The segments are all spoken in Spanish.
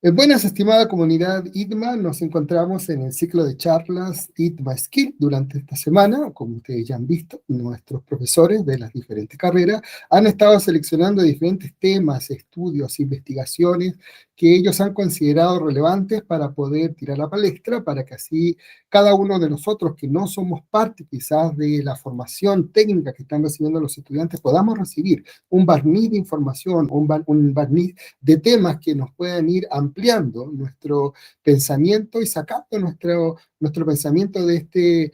Buenas, estimada comunidad ITMA, nos encontramos en el ciclo de charlas ITMA Skill durante esta semana. Como ustedes ya han visto, nuestros profesores de las diferentes carreras han estado seleccionando diferentes temas, estudios, investigaciones que ellos han considerado relevantes para poder tirar la palestra, para que así cada uno de nosotros que no somos parte quizás de la formación técnica que están recibiendo los estudiantes, podamos recibir un barniz de información, un barniz de temas que nos puedan ir ampliando nuestro pensamiento y sacando nuestro pensamiento de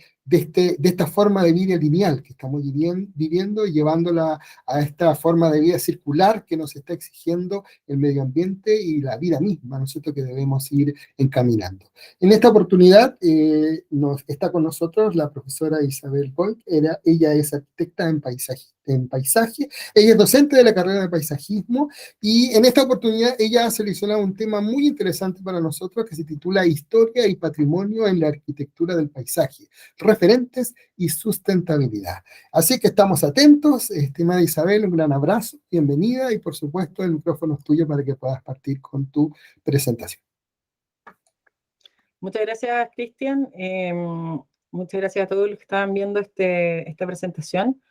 esta forma de vida lineal que estamos viviendo y llevándola a esta forma de vida circular que nos está exigiendo el medio ambiente y la vida misma, ¿no es cierto?, que debemos ir encaminando. En esta oportunidad está con nosotros la profesora Isabel Boyd. Ella es arquitecta en paisaje, ella es docente de la carrera de paisajismo y en esta oportunidad ella ha seleccionado un tema muy interesante para nosotros que se titula Historia y Patrimonio en la Arquitectura del Paisaje, referentes y sustentabilidad. Así que estamos atentos, estimada Isabel, un gran abrazo, bienvenida y por supuesto el micrófono es tuyo para que puedas partir con tu presentación. Muchas gracias, Cristian. Muchas gracias a todos los que estaban viendo esta presentación.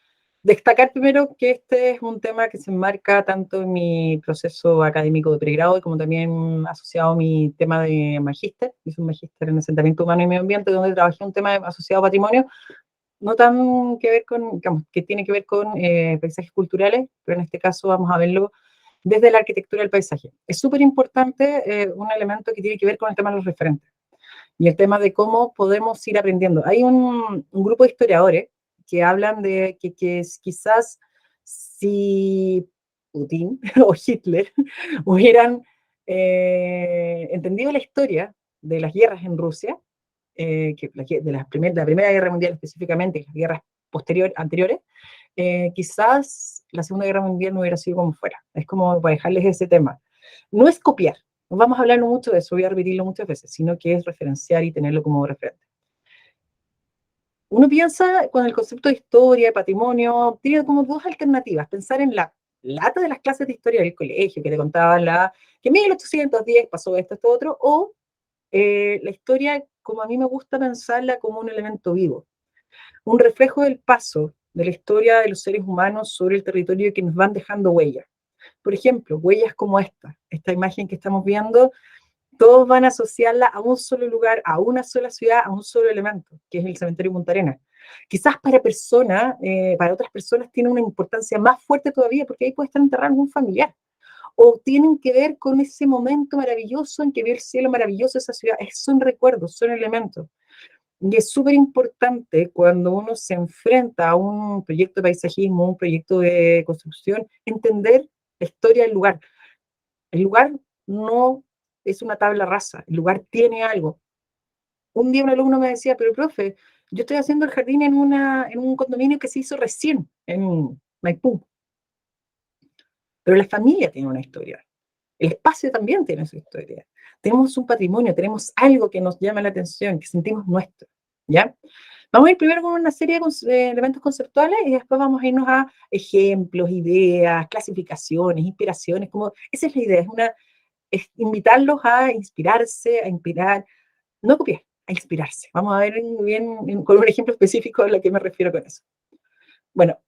Destacar primero que este es un tema que se enmarca tanto en mi proceso académico de pregrado como también asociado a mi tema de magíster. Hice un magíster en asentamiento humano y medio ambiente, donde trabajé un tema asociado a patrimonio, no tan que ver con, digamos, que tiene que ver con paisajes culturales, pero en este caso vamos a verlo desde la arquitectura del paisaje. Es súper importante un elemento que tiene que ver con el tema de los referentes y el tema de cómo podemos ir aprendiendo. Hay un grupo de historiadores que hablan de que quizás si Putin o Hitler hubieran entendido la historia de las guerras en Rusia, de la Primera Guerra Mundial específicamente, las guerras anteriores, quizás la Segunda Guerra Mundial no hubiera sido como fuera. Es como para dejarles ese tema. No es copiar, no vamos a hablar mucho de eso, voy a repetirlo muchas veces, sino que es referenciar y tenerlo como referente. Uno piensa con el concepto de historia, de patrimonio, tiene como dos alternativas. Pensar en la lata de las clases de historia del colegio, que te contaban que en 1810 pasó esto, esto, otro, o la historia, como a mí me gusta pensarla, como un elemento vivo, un reflejo del paso de la historia de los seres humanos sobre el territorio que nos van dejando huellas. Por ejemplo, huellas como esta imagen que estamos viendo, todos van a asociarla a un solo lugar, a una sola ciudad, a un solo elemento, que es el cementerio Punta Arenas. Quizás para otras personas tiene una importancia más fuerte todavía, porque ahí puede estar enterrado algún familiar, o tienen que ver con ese momento maravilloso en que vio el cielo maravilloso de esa ciudad. Son recuerdos, son elementos. Y es súper importante cuando uno se enfrenta a un proyecto de paisajismo, un proyecto de construcción, entender la historia del lugar. El lugar no es una tabla rasa, el lugar tiene algo. Un día un alumno me decía, pero profe, yo estoy haciendo el jardín en un condominio que se hizo recién en Maipú, pero la familia tiene una historia, el espacio también tiene su historia. Tenemos un patrimonio, tenemos algo que nos llama la atención, que sentimos nuestro, ¿ya? Vamos a ir primero con una serie de elementos conceptuales y después vamos a irnos a ejemplos, ideas, clasificaciones, inspiraciones, esa es la idea, es invitarlos a inspirarse, a inspirar, no copiar, a inspirarse. Vamos a ver bien con un ejemplo específico a lo que me refiero con eso. Bueno,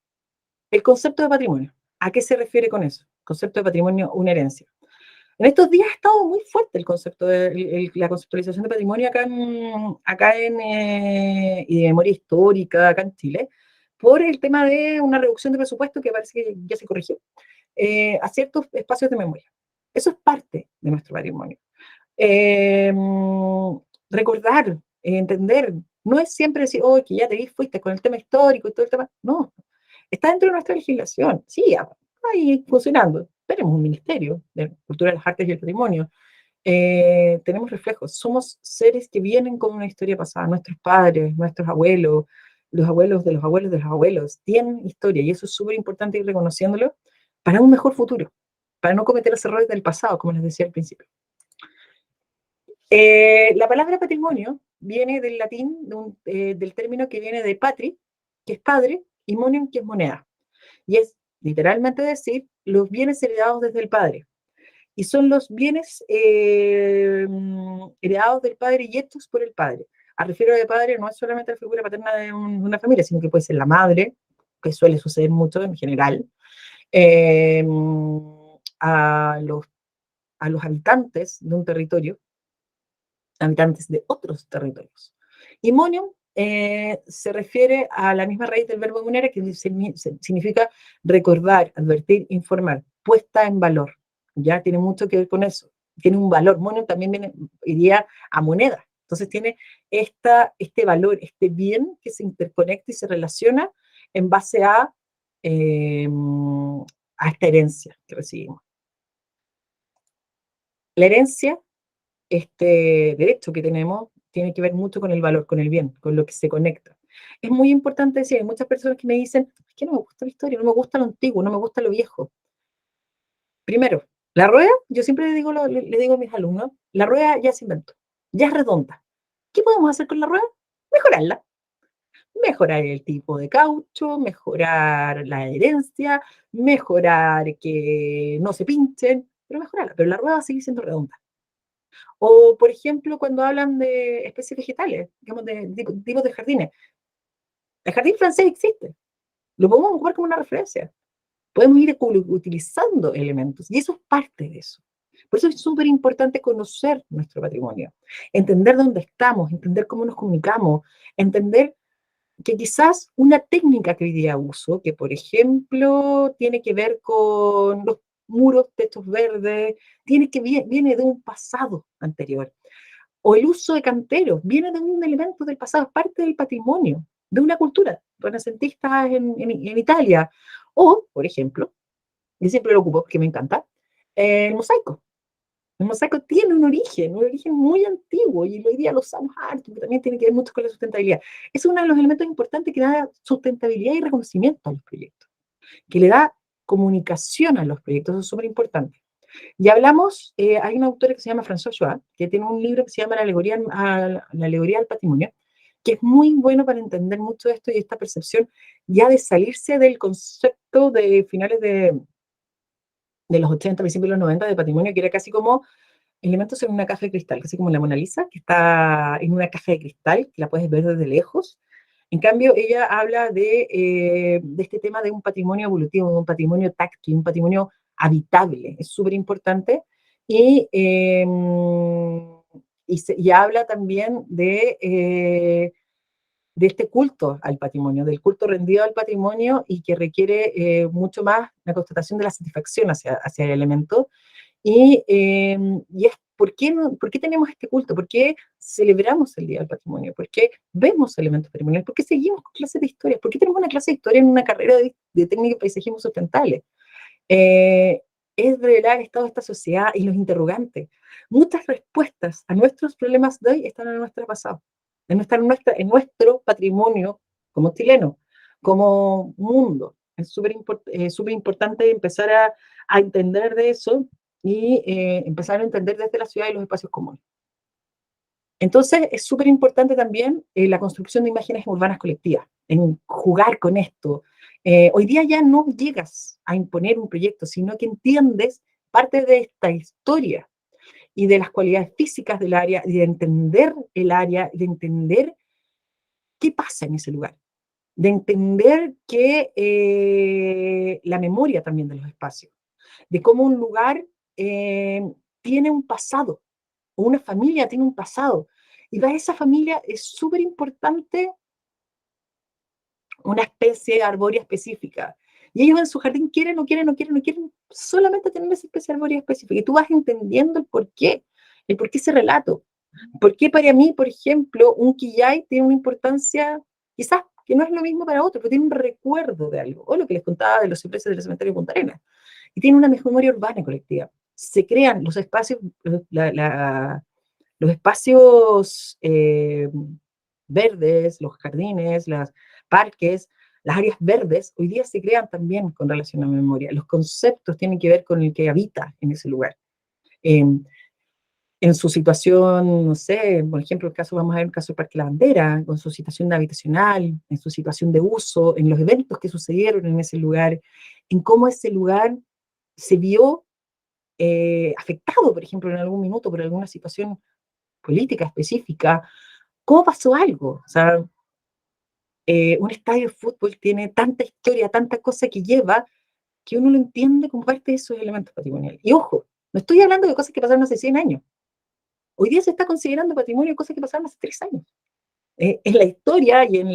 el concepto de patrimonio. ¿A qué se refiere con eso? Concepto de patrimonio, una herencia. En estos días ha estado muy fuerte el concepto de la conceptualización de patrimonio y de memoria histórica acá en Chile, por el tema de una reducción de presupuesto que parece que ya se corrigió a ciertos espacios de memoria. Eso es parte de nuestro patrimonio. Recordar, entender, no es siempre decir, oh, que ya te vi, fuiste con el tema histórico y todo el tema. No, está dentro de nuestra legislación. Sí, ahí funcionando. Tenemos un ministerio de Cultura, las Artes y el Patrimonio. Tenemos reflejos. Somos seres que vienen con una historia pasada. Nuestros padres, nuestros abuelos, los abuelos de los abuelos de los abuelos, tienen historia y eso es súper importante ir reconociéndolo para un mejor futuro, para no cometer los errores del pasado, como les decía al principio. La palabra patrimonio viene del latín, del término que viene de patri, que es padre, y monium, que es moneda. Y es literalmente decir los bienes heredados desde el padre. y son los bienes heredados del padre y hechos por el padre. A refiero de padre no es solamente la figura paterna de una familia, sino que puede ser la madre, que suele suceder mucho en general, eh, a los habitantes de un territorio, habitantes de otros territorios. Y monium se refiere a la misma raíz del verbo munere, que significa recordar, advertir, informar, puesta en valor. Ya tiene mucho que ver con eso. Tiene un valor. Monium también iría a moneda. Entonces tiene este valor, este bien que se interconecta y se relaciona en base a esta herencia que recibimos. La herencia, este derecho que tenemos, tiene que ver mucho con el valor, con el bien, con lo que se conecta. Es muy importante decir, hay muchas personas que me dicen, es que no me gusta la historia, no me gusta lo antiguo, no me gusta lo viejo. Primero, la rueda, yo siempre le digo a mis alumnos, la rueda ya se inventó, ya es redonda. ¿Qué podemos hacer con la rueda? Mejorarla. Mejorar el tipo de caucho, mejorar la adherencia, mejorar que no se pinchen, pero mejorarla. Pero la rueda va a seguir siendo redonda. O, por ejemplo, cuando hablan de especies vegetales, digamos, de tipos de jardines. El jardín francés existe. Lo podemos ocupar como una referencia. Podemos ir utilizando elementos. Y eso es parte de eso. Por eso es súper importante conocer nuestro patrimonio. Entender dónde estamos, entender cómo nos comunicamos, entender que quizás una técnica que hoy día uso, que por ejemplo tiene que ver con los muros, techos verdes, viene de un pasado anterior. O el uso de canteros, viene de un elemento del pasado, es parte del patrimonio, de una cultura renacentista en Italia. O, por ejemplo, yo siempre lo ocupo porque me encanta, el mosaico. El mosaico tiene un origen muy antiguo y hoy día lo usamos harto, que también tiene que ver mucho con la sustentabilidad. Es uno de los elementos importantes que da sustentabilidad y reconocimiento a los proyectos, que le da comunicación a los proyectos, eso es súper importante. Y hablamos, hay una autora que se llama François Joa, que tiene un libro que se llama La alegoría al patrimonio, que es muy bueno para entender mucho esto y esta percepción ya de salirse del concepto de finales de los 80, principios de los 90 de patrimonio, que era casi como elementos en una caja de cristal, casi como la Mona Lisa, que está en una caja de cristal, que la puedes ver desde lejos. En cambio, ella habla de este tema de un patrimonio evolutivo, de un patrimonio táctil, un patrimonio habitable, es súper importante. Y, y habla también de este culto al patrimonio, del culto rendido al patrimonio y que requiere mucho más la constatación de la satisfacción hacia el elemento. Y es ¿por qué tenemos este culto? ¿Por qué celebramos el Día del Patrimonio? ¿Por qué vemos elementos patrimoniales? ¿Por qué seguimos con clases de historia? ¿Por qué tenemos una clase de historia en una carrera de técnica y paisajismo sustentable? Es revelar el estado de esta sociedad y los interrogantes. Muchas respuestas a nuestros problemas de hoy están en nuestro pasado, en nuestro patrimonio como chileno, como mundo. Es súper importante empezar a entender de eso y empezar a entender desde la ciudad y los espacios comunes. Entonces, es súper importante también la construcción de imágenes urbanas colectivas, en jugar con esto. Hoy día ya no llegas a imponer un proyecto, sino que entiendes parte de esta historia y de las cualidades físicas del área, y de entender el área, de entender qué pasa en ese lugar, de entender que la memoria también de los espacios, de cómo un lugar tiene un pasado, o una familia tiene un pasado. Y para esa familia es súper importante una especie arbórea específica. Y ellos en su jardín quieren solamente tener esa especie arbórea específica. Y tú vas entendiendo el por qué ese relato. ¿Por qué para mí, por ejemplo, un quillay tiene una importancia, quizás que no es lo mismo para otro, pero tiene un recuerdo de algo? O lo que les contaba de los cipreses del cementerio de Punta Arenas. Y tiene una memoria urbana colectiva. Se crean los espacios, los espacios verdes, los jardines, los parques, las áreas verdes, hoy día se crean también con relación a memoria. Los conceptos tienen que ver con el que habita en ese lugar. En su situación, no sé, por ejemplo, vamos a ver el caso del Parque La Bandera, con su situación habitacional, en su situación de uso, en los eventos que sucedieron en ese lugar, en cómo ese lugar se vio afectado, por ejemplo, en algún minuto por alguna situación política específica, ¿cómo pasó algo? O sea, un estadio de fútbol tiene tanta historia, tanta cosa que lleva, que uno lo entiende como parte de esos elementos patrimoniales. Y ojo, no estoy hablando de cosas que pasaron hace 100 años. Hoy día se está considerando patrimonio cosas que pasaron hace 3 años. En la historia y en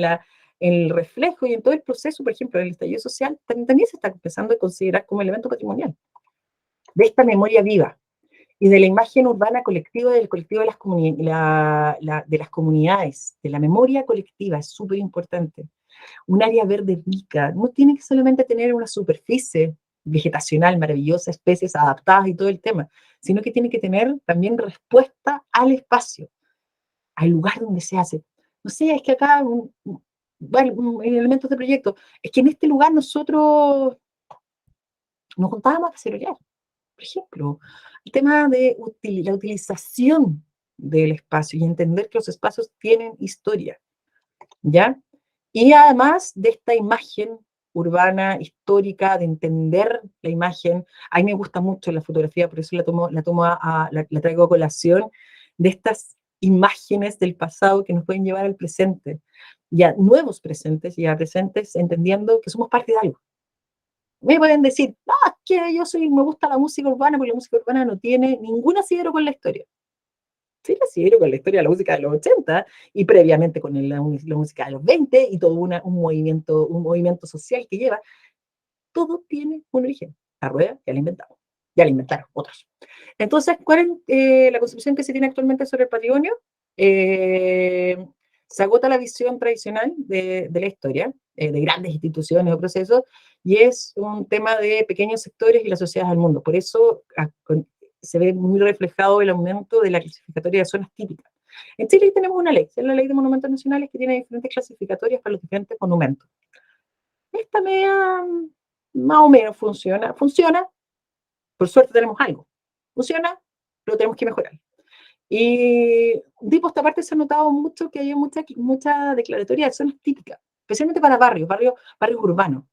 el reflejo y en todo el proceso, por ejemplo, del estallido social, también se está empezando a considerar como elemento patrimonial. De esta memoria viva y de la imagen urbana colectiva del colectivo de de las comunidades, de la memoria colectiva, es súper importante. Un área verde rica no tiene que solamente tener una superficie vegetacional maravillosa, especies adaptadas y todo el tema, sino que tiene que tener también respuesta al espacio, al lugar donde se hace. No sé, es que acá, bueno, elementos de proyecto, es que en este lugar nosotros nos juntábamos a cacerolear, por ejemplo, el tema de la utilización del espacio y entender que los espacios tienen historia, ¿ya? Y además de esta imagen urbana, histórica, de entender la imagen, a mí me gusta mucho la fotografía, por eso la traigo a colación, de estas imágenes del pasado que nos pueden llevar al presente, y a nuevos presentes, y a presentes entendiendo que somos parte de algo. Me pueden decir, es que me gusta la música urbana, porque la música urbana no tiene ningún asidero con la historia. Sí, la asidero con la historia de la música de los 80 y previamente con la música de los 20 y todo un movimiento social que lleva. Todo tiene un origen. La rueda ya la inventamos, ya la inventaron otros. Entonces, ¿cuál es la concepción que se tiene actualmente sobre el patrimonio? Se agota la visión tradicional de la historia, de grandes instituciones o procesos, y es un tema de pequeños sectores y la sociedad del mundo. Por eso se ve muy reflejado el aumento de la clasificatoria de zonas típicas. En Chile tenemos una ley, es la ley de monumentos nacionales, que tiene diferentes clasificatorias para los diferentes monumentos. Esta media más o menos funciona, por suerte tenemos algo, funciona, pero tenemos que mejorar. Y por esta parte se ha notado mucho que hay mucha declaratoria de zonas típicas, especialmente para barrios urbanos.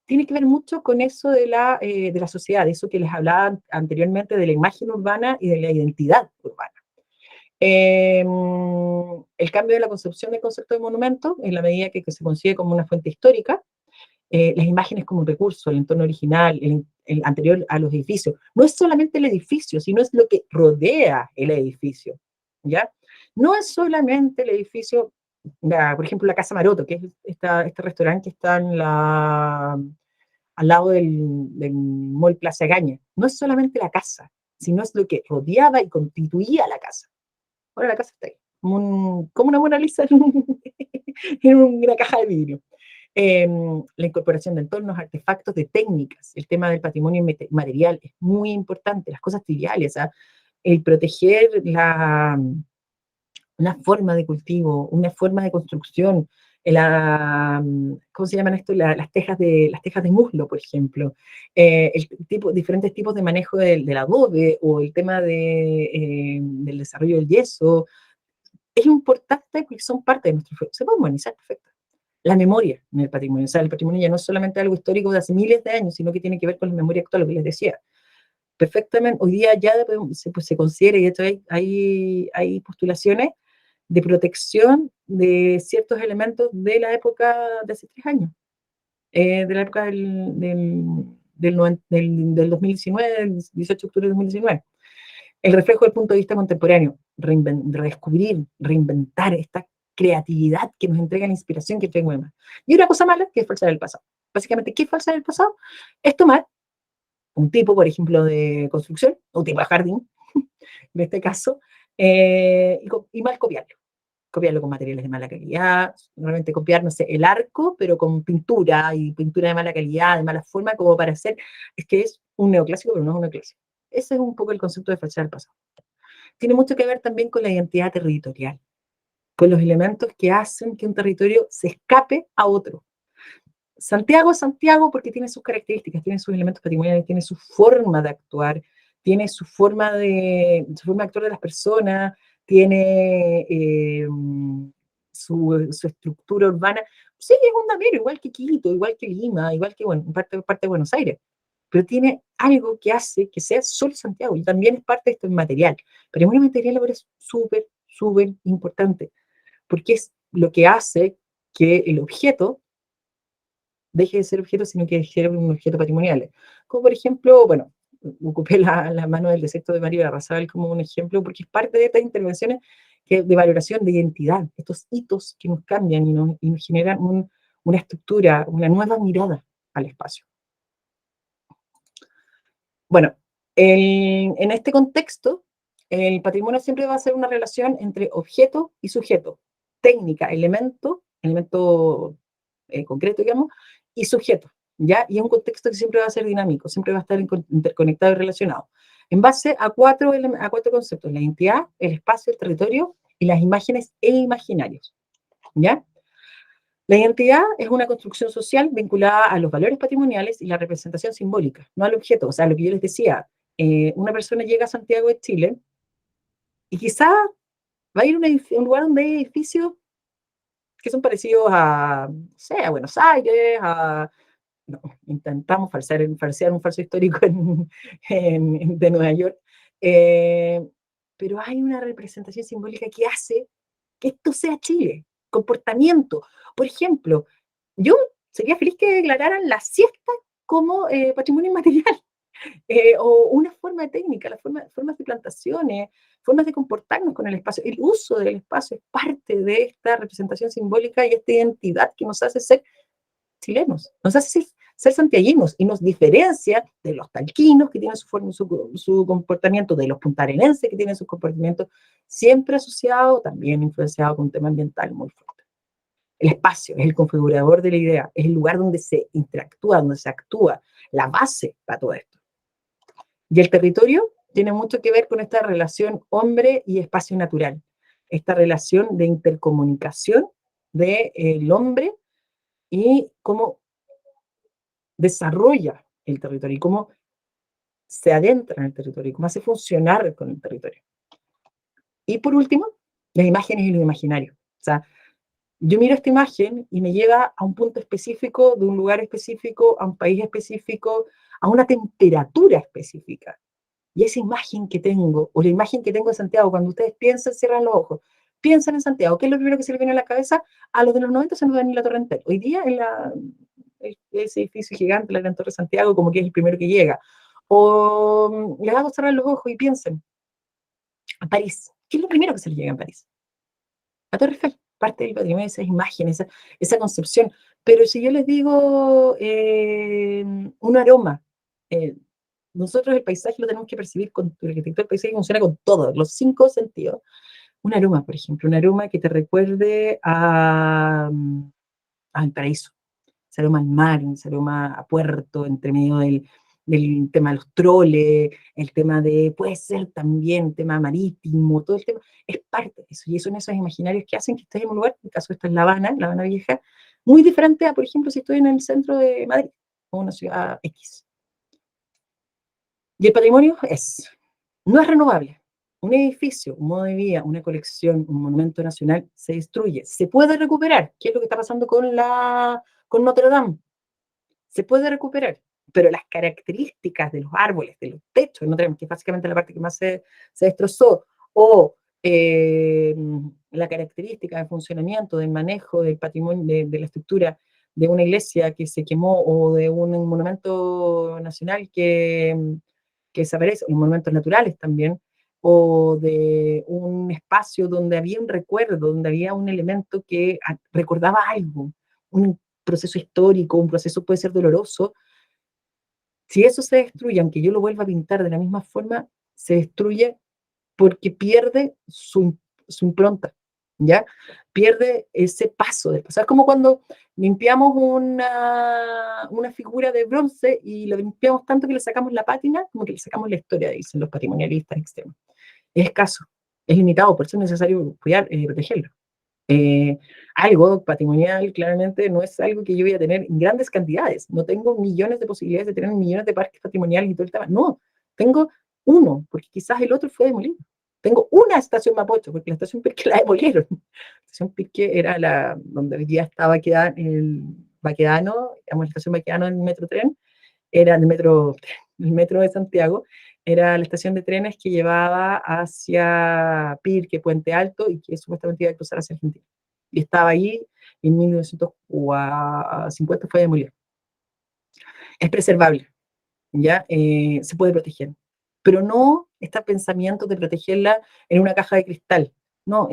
Tiene que ver mucho con eso de la sociedad, de eso que les hablaba anteriormente, de la imagen urbana y de la identidad urbana. El cambio de la concepción del concepto de monumento, en la medida que se consigue como una fuente histórica, las imágenes como un recurso, el entorno original, el anterior a los edificios. No es solamente el edificio, sino es lo que rodea el edificio, ¿ya? No es solamente el edificio, por ejemplo, la Casa Maroto, que es este restaurante que está al lado del Mall Plaza Gaña. No es solamente la casa, sino es lo que rodeaba y constituía la casa. Ahora la casa está ahí, como una Mona Lisa en una caja de vidrio. La incorporación de entornos, artefactos, de técnicas, el tema del patrimonio material es muy importante, las cosas triviales, el proteger una forma de cultivo, una forma de construcción, ¿cómo se llaman esto? Las tejas de muslo, por ejemplo, diferentes tipos de manejo del adobe o el tema del desarrollo del yeso, es importante porque son parte de nuestro, se puede humanizar perfecto. La memoria en el patrimonio, o sea, el patrimonio ya no es solamente algo histórico de hace miles de años, sino que tiene que ver con la memoria actual, lo que les decía. Perfectamente, hoy día ya se considera, y de hecho hay postulaciones de protección de ciertos elementos de la época de hace 3 años, de la época del 2019, del 18 de octubre de 2019. El reflejo del punto de vista contemporáneo, redescubrir, reinventar esta creatividad que nos entrega la inspiración que tengo más. Y una cosa mala, que es falsar el pasado. Básicamente, ¿qué es falsar el pasado? Es tomar un tipo, por ejemplo, de construcción, un tipo de jardín, en este caso, y mal copiarlo con materiales de mala calidad, normalmente copiar, no sé, el arco, pero con pintura, y pintura de mala calidad, de mala forma, como para hacer, es que es un neoclásico, pero no es un neoclásico. Ese es un poco el concepto de falsar el pasado. Tiene mucho que ver también con la identidad territorial, con los elementos que hacen que un territorio se escape a otro. Santiago es Santiago porque tiene sus características, tiene sus elementos patrimoniales, tiene su forma de actuar, tiene su forma de actuar de las personas, tiene su estructura urbana. Sí, es un damero, igual que Quito, igual que Lima, igual que, bueno, parte de Buenos Aires. pero tiene algo que hace que sea solo Santiago, y también es parte de esto material. Pero el material ahora es súper, súper importante, porque es lo que hace que el objeto deje de ser objeto, sino que sea un objeto patrimonial. Como por ejemplo, bueno, ocupé la mano del desierto de María Barrazal como un ejemplo, porque es parte de estas intervenciones de valoración de identidad, estos hitos que nos cambian y nos generan una estructura, una nueva mirada al espacio. Bueno, en este contexto, el patrimonio siempre va a ser una relación entre objeto y sujeto, técnica, elemento concreto, digamos, y sujeto, ¿ya? Y es un contexto que siempre va a ser dinámico, siempre va a estar interconectado y relacionado, en base a cuatro conceptos: la identidad, el espacio, el territorio y las imágenes e imaginarios, ¿ya? La identidad es una construcción social vinculada a los valores patrimoniales y la representación simbólica, no al objeto. O sea, lo que yo les decía, una persona llega a Santiago de Chile y quizá va a ir a un lugar donde hay edificios que son parecidos a, no sé, a Buenos Aires, no, intentamos falsear un falso histórico de Nueva York, pero hay una representación simbólica que hace que esto sea Chile, comportamiento. Por ejemplo, yo sería feliz que declararan la siesta como patrimonio inmaterial, o una forma de técnica, las formas de plantaciones, formas de comportarnos con el espacio. El uso del espacio es parte de esta representación simbólica y esta identidad que nos hace ser chilenos, nos hace ser santiaguinos y nos diferencia de los talquinos que tienen su comportamiento, de los puntarenenses que tienen su comportamiento, siempre asociado, también influenciado con un tema ambiental muy fuerte. El espacio es el configurador de la idea, es el lugar donde se interactúa, donde se actúa, la base para todo esto. Y el territorio tiene mucho que ver con esta relación hombre y espacio natural, esta relación de intercomunicación del hombre y cómo desarrolla el territorio y cómo se adentra en el territorio y cómo hace funcionar con el territorio. Y por último, las imágenes y lo imaginario. O sea, yo miro esta imagen y me lleva a un punto específico, de un lugar específico, a un país específico, a una temperatura específica. Y esa imagen que tengo, o la imagen que tengo de Santiago, cuando ustedes piensan, cierran los ojos, piensan en Santiago, ¿qué es lo primero que se les viene a la cabeza? A los de los 90 se nos viene la Torre Entel. Hoy día ese edificio gigante, la Gran Torre Santiago, como que es el primero que llega. O les hago cerrar los ojos y piensen, a París, ¿qué es lo primero que se les llega a París? La Torre Eiffel, parte del patrimonio, esas imágenes, esa concepción. Pero si yo les digo un aroma, nosotros el paisaje lo tenemos que percibir con el arquitecto del paisaje, funciona con todos los 5 sentidos. Un aroma, por ejemplo, un aroma que te recuerde al paraíso, ese aroma al mar, ese aroma a puerto, entre medio del tema de los troles, el tema de, puede ser también tema marítimo, todo el tema, es parte de eso, y son esos imaginarios que hacen que estés en un lugar, en el caso esta es La Habana Vieja, muy diferente a, por ejemplo, si estoy en el centro de Madrid, o una ciudad X. Y el patrimonio no es renovable. Un edificio, un modo de vida, una colección, un monumento nacional se destruye. Se puede recuperar, ¿qué es lo que está pasando con Notre Dame? Se puede recuperar, pero las características de los árboles, de los techos, Notre Dame, que es básicamente la parte que más se destrozó, o la característica de funcionamiento, del manejo del patrimonio, de la estructura de una iglesia que se quemó, o de un monumento nacional que desaparece, o monumentos naturales también, o de un espacio donde había un recuerdo, donde había un elemento que recordaba algo, un proceso histórico, un proceso puede ser doloroso. Si eso se destruye, aunque yo lo vuelva a pintar de la misma forma, se destruye porque pierde su impronta, ¿ya? Pierde ese paso. O sea, es como cuando limpiamos una figura de bronce y lo limpiamos tanto que le sacamos la pátina, como que le sacamos la historia, dicen los patrimonialistas extremos. Es escaso, es limitado, por eso es necesario cuidar y protegerlo. Algo patrimonial claramente no es algo que yo voy a tener en grandes cantidades. No tengo millones de posibilidades de tener millones de parques patrimoniales y todo el tema. No, tengo uno, porque quizás el otro fue demolido. Tengo una estación Mapocho, porque la estación Pirque la demolieron. La estación Pirque era donde hoy día estaba el Baquedano, digamos, la estación Baquedano en el Metrotren, era el metro de Santiago, era la estación de trenes que llevaba hacia Pirque, Puente Alto, y que supuestamente iba a cruzar hacia Argentina. Y estaba ahí, en 1950 fue demolido. Es preservable, ¿ya? Se puede proteger, pero no está pensamiento de protegerla en una caja de cristal, no,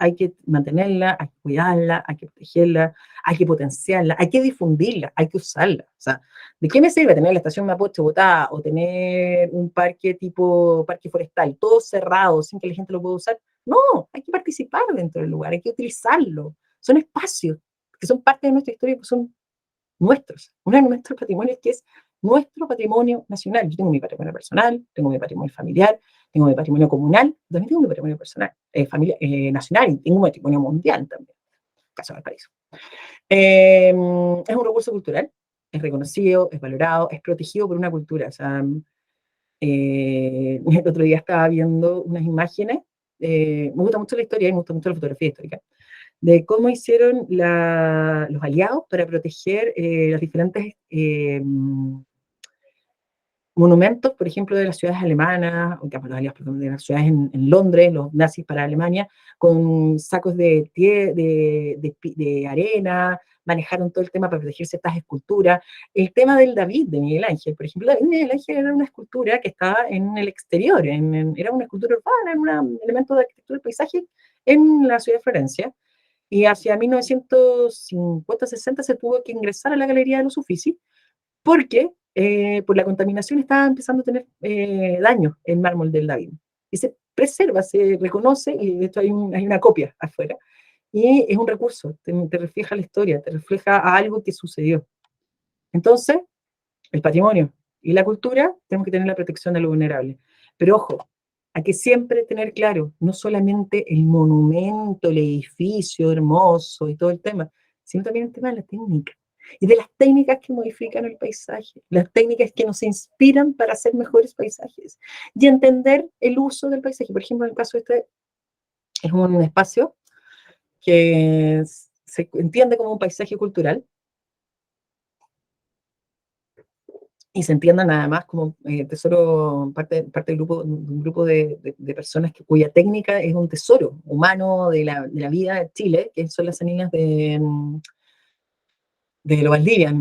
hay que mantenerla, hay que cuidarla, hay que protegerla, hay que potenciarla, hay que difundirla, hay que usarla. O sea, ¿de qué me sirve tener la estación Mapocho botada o tener un parque tipo parque forestal, todo cerrado, sin que la gente lo pueda usar? No, hay que participar dentro del lugar, hay que utilizarlo. Son espacios que son parte de nuestra historia, que son nuestros, uno de nuestros patrimonios que es nuestro patrimonio nacional. Yo tengo mi patrimonio personal, tengo mi patrimonio familiar, tengo mi patrimonio comunal, también tengo mi patrimonio personal, nacional, y tengo un patrimonio mundial también, caso del país. Es un recurso cultural, es reconocido, es valorado, es protegido por una cultura. O sea, el otro día estaba viendo unas imágenes, me gusta mucho la historia y me gusta mucho la fotografía histórica, de cómo hicieron los aliados para proteger los diferentes monumentos, por ejemplo, de las ciudades alemanas, o los aliados, perdón, de las ciudades en Londres, los nazis para Alemania, con sacos de arena, manejaron todo el tema para proteger ciertas esculturas. El tema del David de Miguel Ángel, por ejemplo, David de Miguel Ángel era una escultura que estaba en el exterior, era una escultura urbana, era un elemento de arquitectura del paisaje en la ciudad de Florencia. Y hacia 1950-60 se tuvo que ingresar a la Galería de los Uffizi porque por la contaminación estaba empezando a tener daño el mármol del David. Y se preserva, se reconoce, y de hecho hay una copia afuera. Y es un recurso, te refleja la historia, te refleja a algo que sucedió. Entonces, el patrimonio y la cultura, tenemos que tener la protección de lo vulnerable. Pero ojo, hay que siempre tener claro, no solamente el monumento, el edificio hermoso y todo el tema, sino también el tema de la técnica. Y de las técnicas que modifican el paisaje, las técnicas que nos inspiran para hacer mejores paisajes. Y entender el uso del paisaje. Por ejemplo, en el caso de este, es un espacio que se entiende como un paisaje cultural, y se entienda nada más como tesoro, parte del grupo, un grupo de personas cuya técnica es un tesoro humano de la vida de Chile, que son las salinas de Lo Valdivia,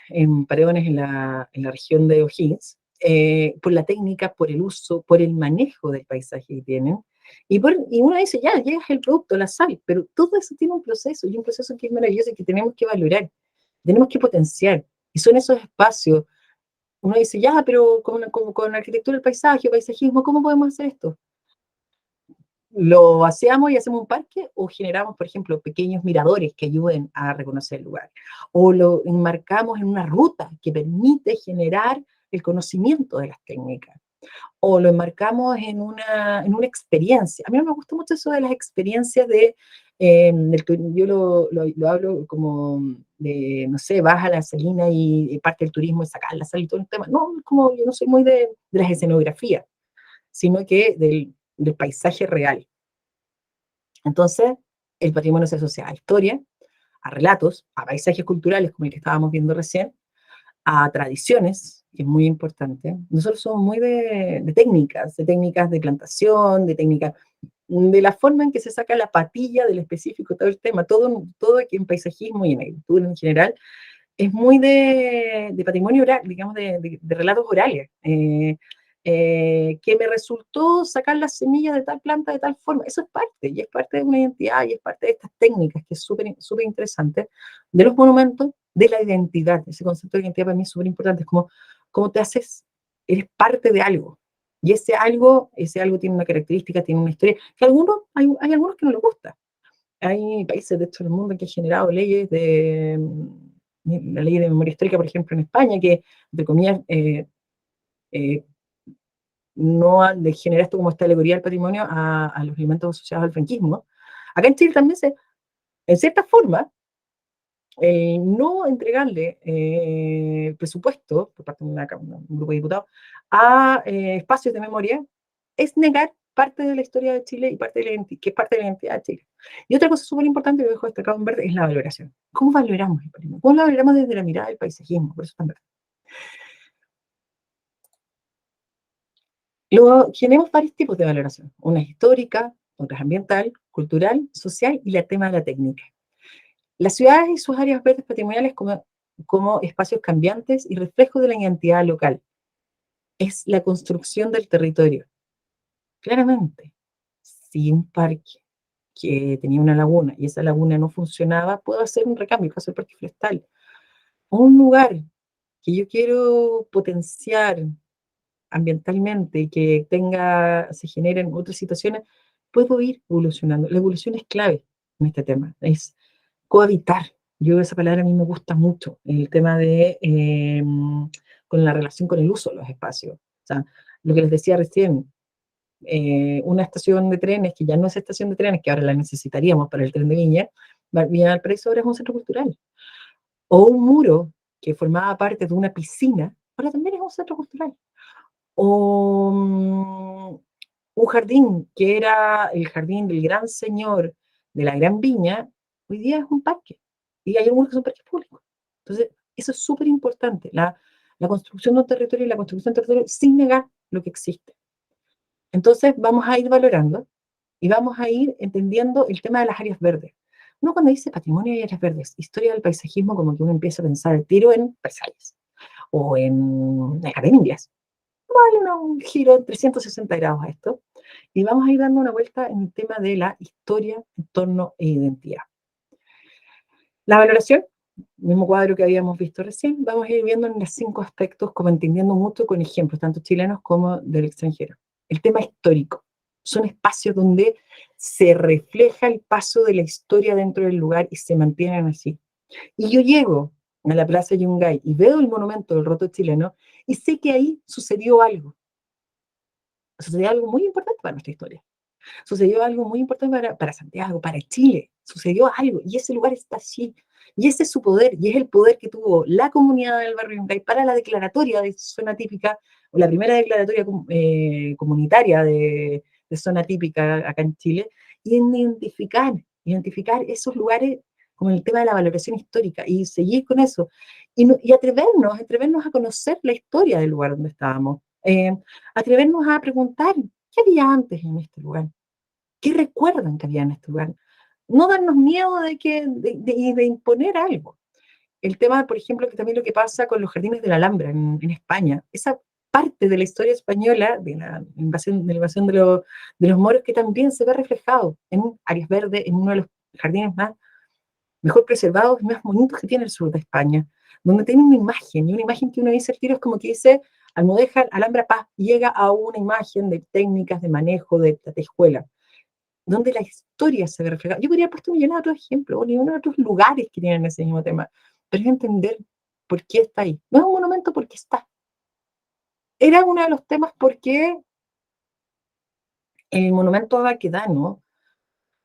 en Paredones, en la región de O'Higgins, por la técnica, por el uso, por el manejo del paisaje que tienen. Y uno dice, ya, llega el producto, la sal, pero todo eso tiene un proceso, y un proceso que es maravilloso y que tenemos que valorar, tenemos que potenciar. Y son esos espacios. Uno dice, ya, pero con arquitectura del paisaje, paisajismo, ¿cómo podemos hacer esto? ¿Lo hacemos y hacemos un parque o generamos, por ejemplo, pequeños miradores que ayuden a reconocer el lugar? ¿O lo enmarcamos en una ruta que permite generar el conocimiento de las técnicas? ¿O lo enmarcamos en una experiencia? A mí no me gusta mucho eso de las experiencias yo lo hablo como de, no sé, vas a la salina y parte del turismo es sacar la sal y todo el tema. No, como yo no soy muy de las escenografías, sino que del paisaje real. Entonces, el patrimonio se asocia a historia, a relatos, a paisajes culturales, como el que estábamos viendo recién, a tradiciones, que es muy importante. Nosotros somos muy de técnicas de plantación, de técnicas, de la forma en que se saca la patilla del específico, todo el tema, todo aquí en paisajismo y en agricultura en general, es muy de patrimonio oral, digamos, de relatos orales. Que me resultó sacar las semillas de tal planta de tal forma. Eso es parte, y es parte de una identidad, y es parte de estas técnicas, que es súper súper interesante, de los monumentos, de la identidad. Ese concepto de identidad para mí es súper importante, es como, ¿cómo te haces? Eres parte de algo. Y ese algo tiene una característica, tiene una historia, que hay algunos que no les gusta. Hay países, de hecho, en el mundo que han generado leyes la ley de memoria histórica, por ejemplo, en España, que, entre comillas, eh, no le genera esto como esta alegoría del patrimonio a los elementos asociados al franquismo. Acá en Chile también en cierta forma, no entregarle presupuesto por parte de un grupo de diputados a espacios de memoria es negar parte de la historia de Chile y que es parte de la identidad de Chile. Y otra cosa súper importante que dejo destacado en verde es la valoración. ¿Cómo valoramos el patrimonio? ¿Cómo lo valoramos desde la mirada del paisajismo? Por eso está en verde. Tenemos varios tipos de valoración. Una es histórica, otra es ambiental, cultural, social y el tema de la técnica. Las ciudades y sus áreas verdes patrimoniales como espacios cambiantes y reflejos de la identidad local. Es la construcción del territorio. Claramente, si un parque que tenía una laguna y esa laguna no funcionaba, puedo hacer un recambio, puedo hacer parque forestal. O un lugar que yo quiero potenciar ambientalmente y que se generen otras situaciones, puedo ir evolucionando. La evolución es clave en este tema, es cohabitar. Yo esa palabra a mí me gusta mucho, el tema de, con la relación con el uso de los espacios. O sea, lo que les decía recién, una estación de trenes, que ya no es estación de trenes, que ahora la necesitaríamos para el tren de Viña, Viña Valparaíso ahora es un centro cultural. O un muro que formaba parte de una piscina, ahora también es un centro cultural. O un jardín que era el jardín del gran señor de la Gran Viña, hoy día es un parque. Y hay algunos que son parques públicos. Entonces, eso es súper importante, la construcción de un territorio y la construcción de un territorio sin negar lo que existe. Entonces, vamos a ir valorando y vamos a ir entendiendo el tema de las áreas verdes. Uno cuando dice patrimonio y áreas verdes, historia del paisajismo, como que uno empieza a pensar el tiro en paisajes o en academias. Vale un giro de 360 grados a esto y vamos a ir dando una vuelta en el tema de la historia, entorno e identidad. La valoración, mismo cuadro que habíamos visto recién, vamos a ir viendo en los 5 aspectos, como entendiendo mucho con ejemplos, tanto chilenos como del extranjero. El tema histórico. Son espacios donde se refleja el paso de la historia dentro del lugar y se mantienen así. Y yo llego a la Plaza Yungay y veo el monumento del roto chileno y sé que ahí sucedió algo muy importante para nuestra historia. Sucedió algo muy importante para Santiago, para Chile. Sucedió algo y ese lugar está así. Y ese es su poder y es el poder que tuvo la comunidad del barrio Yungay para la declaratoria de zona típica, o la primera declaratoria comunitaria de zona típica acá en Chile, y en identificar esos lugares como el tema de la valoración histórica y seguir con eso. Y atrevernos a conocer la historia del lugar donde estábamos. Atrevernos a preguntar, ¿qué había antes en este lugar? ¿Qué recuerdan que había en este lugar? No darnos miedo de imponer algo. El tema, por ejemplo, que también lo que pasa con los jardines de la Alhambra en España, esa parte de la historia española, de la invasión de los moros, que también se ve reflejado en áreas verdes, en uno de los jardines mejor preservados y más bonitos que tiene el sur de España, donde tiene una imagen, y una imagen que uno dice el tiro es como que dice, Almudéjar, Alhambra Paz, llega a una imagen de técnicas de manejo de la tejuela, donde la historia se ve reflejada. Yo podría haber puesto millones de otros ejemplos, o millones de otros lugares que tienen ese mismo tema, pero es entender por qué está ahí. No es un monumento porque está. Era uno de los temas porque el monumento a Baquedano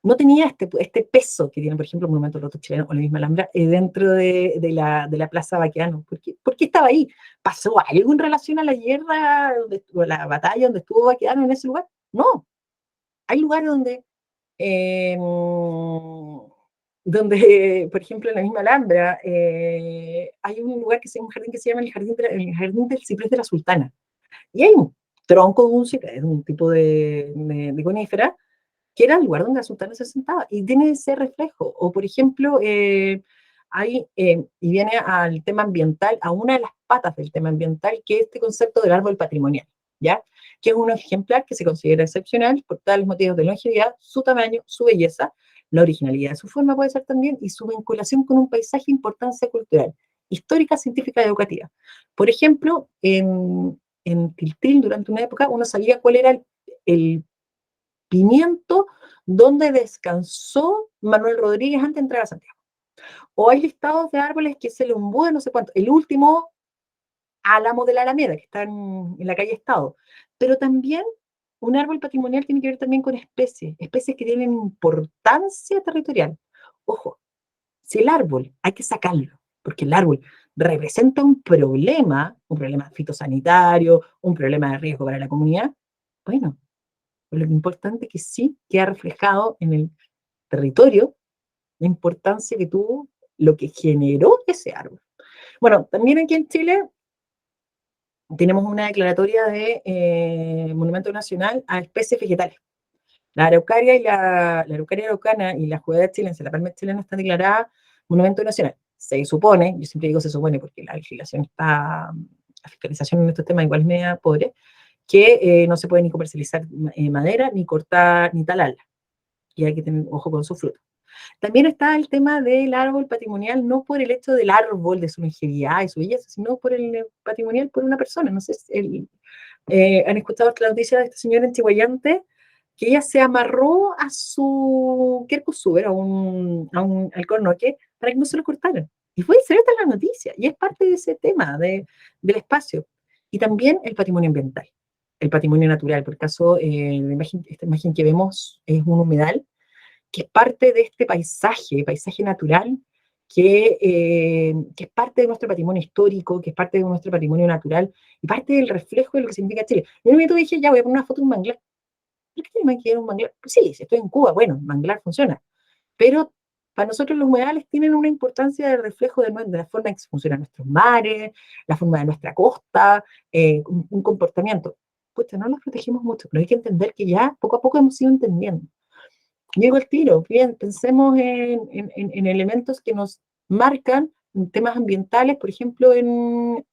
no tenía este peso que tiene, por ejemplo, el monumento del roto chileno o la misma Alhambra dentro de la Plaza Baquedano. ¿Por qué estaba ahí? ¿Pasó algo en relación a la guerra o la batalla donde estuvo Baquedano en ese lugar? No. Hay lugares eh, donde, por ejemplo, en la misma Alhambra, hay un lugar un jardín que se llama el jardín del ciprés de la Sultana. Y hay un tronco de un ciprés, un tipo de conífera, que era el lugar donde la sultana se sentaba, y tiene ese reflejo. O, por ejemplo, y viene al tema ambiental, a una de las patas del tema ambiental, que es este concepto del árbol patrimonial, ¿ya? Que es un ejemplar que se considera excepcional por tales motivos de longevidad, su tamaño, su belleza, la originalidad de su forma puede ser también, y su vinculación con un paisaje de importancia cultural, histórica, científica y educativa. Por ejemplo, en Tiltil, durante una época, uno sabía cuál era el pimiento donde descansó Manuel Rodríguez antes de entrar a Santiago. O hay listados de árboles que es el ombú de no sé cuánto. El último, álamo de la Alameda, que está en la calle Estado. Pero también un árbol patrimonial tiene que ver también con especies que tienen importancia territorial. Ojo, si el árbol hay que sacarlo, porque el árbol representa un problema fitosanitario, un problema de riesgo para la comunidad, bueno, lo importante es que sí queda reflejado en el territorio la importancia que tuvo lo que generó ese árbol. Bueno, también aquí en Chile tenemos una declaratoria de Monumento Nacional a especies vegetales. La araucaria y la araucaria araucana y la juguera chilense, la palma chilena, están declaradas Monumento Nacional. Se supone, yo siempre digo se supone porque la legislación está, la fiscalización en estos temas igual es media pobre, que no se puede ni comercializar madera, ni cortar, ni talarla. Y hay que tener ojo con su fruto. También está el tema del árbol patrimonial, no por el hecho del árbol, de su longevidad y su belleza, sino por el patrimonial, por una persona. No sé, han escuchado la noticia de esta señora en Chihuayante, que ella se amarró a su Kerkusuber, al cornoque, para que no se lo cortaran. Y fue excelente la noticia, y es parte de ese tema del espacio. Y también el patrimonio ambiental, el patrimonio natural. Por el caso, esta imagen que vemos es un humedal, que es parte de este paisaje natural, que es parte de nuestro patrimonio histórico, que es parte de nuestro patrimonio natural, y parte del reflejo de lo que significa Chile. En un momento dije, ya voy a poner una foto de un manglar. ¿Por qué tiene que ir un manglar? Pues sí, si estoy en Cuba, bueno, manglar funciona. Pero para nosotros los humedales tienen una importancia de reflejo de la forma en que funcionan nuestros mares, la forma de nuestra costa, un comportamiento. Pues no los protegimos mucho, pero hay que entender que ya poco a poco hemos ido entendiendo. Llego al tiro, bien, pensemos en elementos que nos marcan en temas ambientales, por ejemplo, en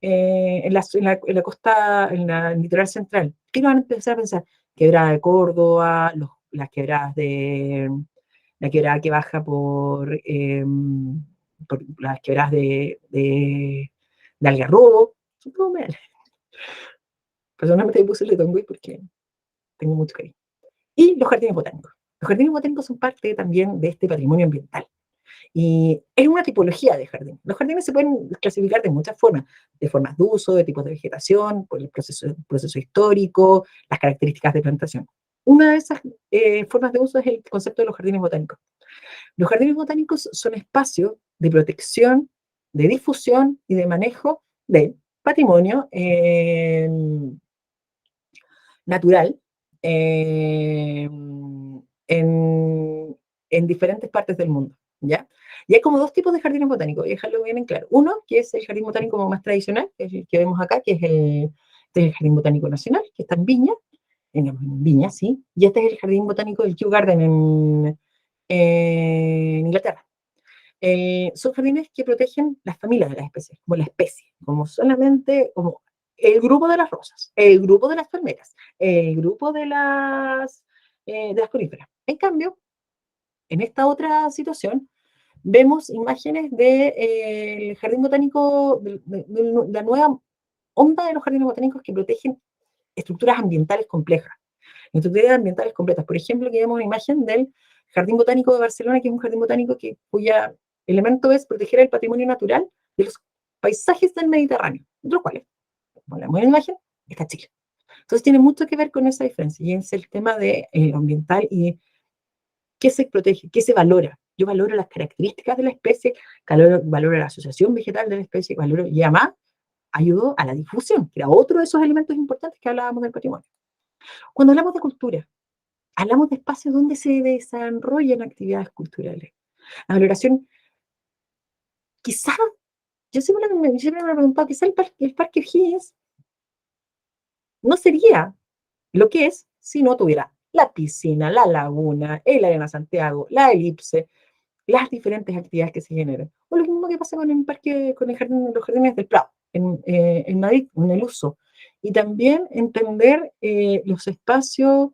la costa, en la litoral central. ¿Qué van a empezar a pensar? Quebrada de Córdoba, la quebrada que baja por las quebradas de Algarrobo, son todo mal. Personalmente me puse el de Tongoy porque tengo mucho cariño. Y los jardines botánicos. Los jardines botánicos son parte también de este patrimonio ambiental. Y es una tipología de jardín. Los jardines se pueden clasificar de muchas formas, de formas de uso, de tipos de vegetación, por el proceso histórico, las características de plantación. Una de esas formas de uso es el concepto de los jardines botánicos. Los jardines botánicos son espacios de protección, de difusión y de manejo del patrimonio natural en diferentes partes del mundo, ¿ya? Y hay como dos tipos de jardines botánicos, y dejarlo bien en claro. Uno, que es el jardín botánico como más tradicional, que es el que vemos acá, que es el Jardín Botánico Nacional, que está en Viña, sí, y este es el Jardín Botánico del Kew Garden en Inglaterra. Son jardines que protegen las familias de las especies, como la especie, como solamente, como el grupo de las rosas, el grupo de las palmeras, el grupo de las coníferas. En cambio, en esta otra situación, vemos imágenes del jardín botánico, de la nueva onda de los jardines botánicos que protegen estructuras ambientales complejas, estructuras ambientales completas. Por ejemplo, aquí vemos una imagen del Jardín Botánico de Barcelona, que es un jardín botánico cuya elemento es proteger el patrimonio natural de los paisajes del Mediterráneo, entre los cuales, como la misma imagen, está Chile. Entonces tiene mucho que ver con esa diferencia, y es el tema de lo ambiental y qué se protege, qué se valora. Yo valoro las características de la especie, valoro la asociación vegetal de la especie, y además ayudo a la difusión, que era otro de esos elementos importantes que hablábamos del patrimonio. Cuando hablamos de cultura, hablamos de espacios donde se desarrollan actividades culturales. La valoración, quizá, yo siempre me he preguntado, quizá el Parque O'Higgins no sería lo que es si no tuviera la piscina, la laguna, el Arena Santiago, la elipse, las diferentes actividades que se generan. O lo mismo que pasa con el parque, con los jardines del Prado, en Madrid, en el uso. Y también entender los espacios,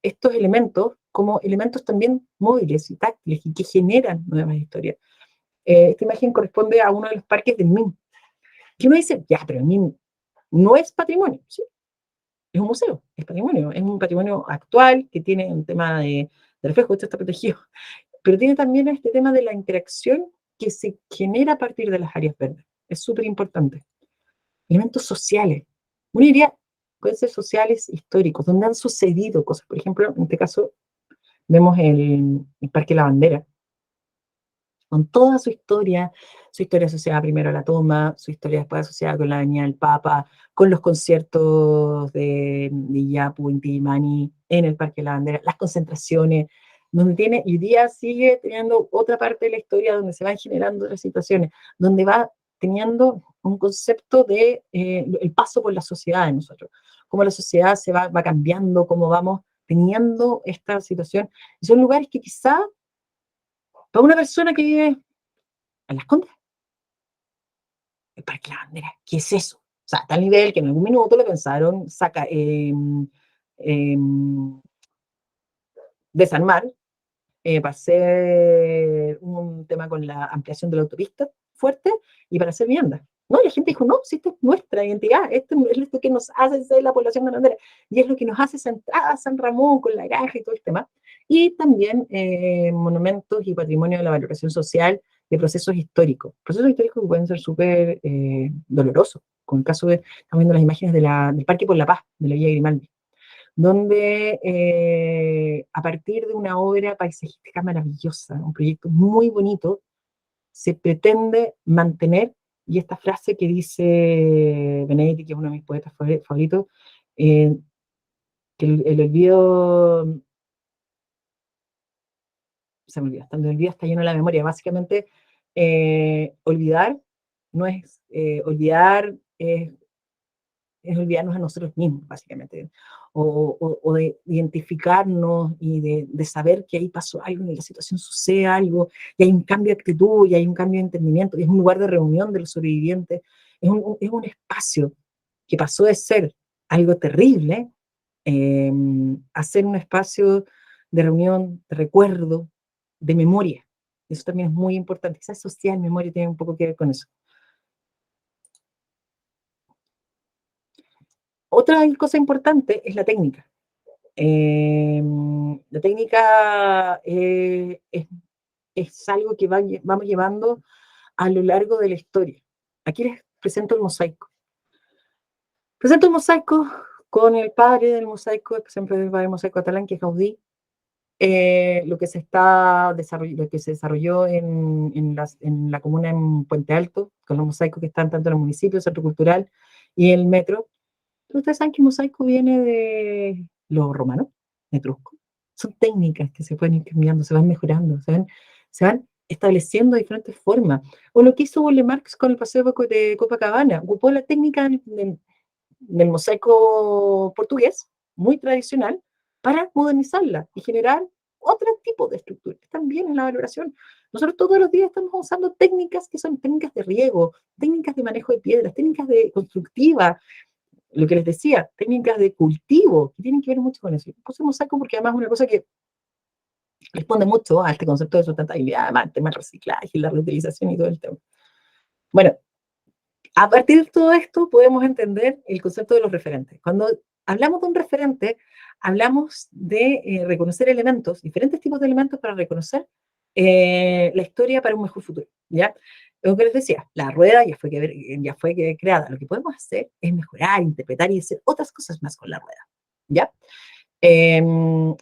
estos elementos, como elementos también móviles y táctiles y que generan nuevas historias. Esta imagen corresponde a uno de los parques del MIM. Que uno dice, ya, pero el MIM no es patrimonio, ¿sí? Es un museo, es patrimonio, es un patrimonio actual que tiene un tema de reflejo, esto está protegido, pero tiene también este tema de la interacción que se genera a partir de las áreas verdes. Es súper importante. Elementos sociales. Uno diría, pueden ser sociales históricos, donde han sucedido cosas. Por ejemplo, en este caso, vemos el Parque La Bandera, con toda su historia asociada primero a la toma, su historia después asociada con la Avenida del Papa, con los conciertos de Yapu, Inti Illimani en el Parque de la Bandera, las concentraciones, donde tiene, y hoy día sigue teniendo otra parte de la historia donde se van generando otras situaciones, donde va teniendo un concepto de el paso por la sociedad de nosotros, cómo la sociedad se va cambiando, cómo vamos teniendo esta situación. Y son lugares que quizá para una persona que vive en Las Condes, el Parque La Bandera, ¿qué es eso? O sea, a tal nivel que en algún minuto lo pensaron desarmar para hacer un tema con la ampliación de la autopista fuerte y para hacer vivienda. No, y la gente dijo, no, si esta es nuestra identidad, esto es lo que nos hace ser la población de Bandera, y es lo que nos hace centrar a San Ramón con la granja y todo el tema. Y también monumentos y patrimonio de la valoración social de procesos históricos que pueden ser súper dolorosos, con el caso de, estamos viendo las imágenes del Parque por la Paz, de la Villa Grimaldi, donde a partir de una obra paisajística maravillosa, un proyecto muy bonito, se pretende mantener, y esta frase que dice Benedetti, que es uno de mis poetas favoritos, eh, que el olvido, se me olvida, cuando el olvido está lleno de la memoria, básicamente olvidar no es olvidar, es olvidarnos a nosotros mismos, básicamente, o de identificarnos y de saber que ahí pasó algo, en la situación sucede algo, y hay un cambio de actitud, y hay un cambio de entendimiento, y es un lugar de reunión de los sobrevivientes, es un espacio que pasó de ser algo terrible a ser un espacio de reunión, de recuerdo, de memoria. Eso también es muy importante. Esa social memoria tiene un poco que ver con eso. Otra cosa importante es la técnica. La técnica es algo que vamos llevando a lo largo de la historia. Aquí les presento el mosaico. Presento el mosaico con el padre del mosaico, siempre el padre del mosaico catalán, que es Gaudí. Lo que se desarrolló en la comuna en Puente Alto, con los mosaicos que están tanto en el municipio, el centro cultural y el metro. Ustedes saben que el mosaico viene de los romanos, etruscos. Son técnicas que se pueden ir cambiando, se van mejorando, se van estableciendo de diferentes formas. O lo que hizo Burle Marx con el paseo de Copacabana, ocupó la técnica del mosaico portugués, muy tradicional, para modernizarla y generar otro tipo de estructuras. También en la valoración. Nosotros todos los días estamos usando técnicas que son técnicas de riego, técnicas de manejo de piedras, técnicas de constructiva, lo que les decía, técnicas de cultivo, que tienen que ver mucho con eso. Puse mosaico porque además es una cosa que responde mucho a este concepto de sustentabilidad, además el tema del reciclaje, la reutilización y todo el tema. Bueno, a partir de todo esto podemos entender el concepto de los referentes. Cuando hablamos de un referente, hablamos de reconocer elementos, diferentes tipos de elementos para reconocer la historia para un mejor futuro, ¿ya? Lo que les decía, la rueda ya fue creada. Lo que podemos hacer es mejorar, interpretar y hacer otras cosas más con la rueda, ¿ya? Hay una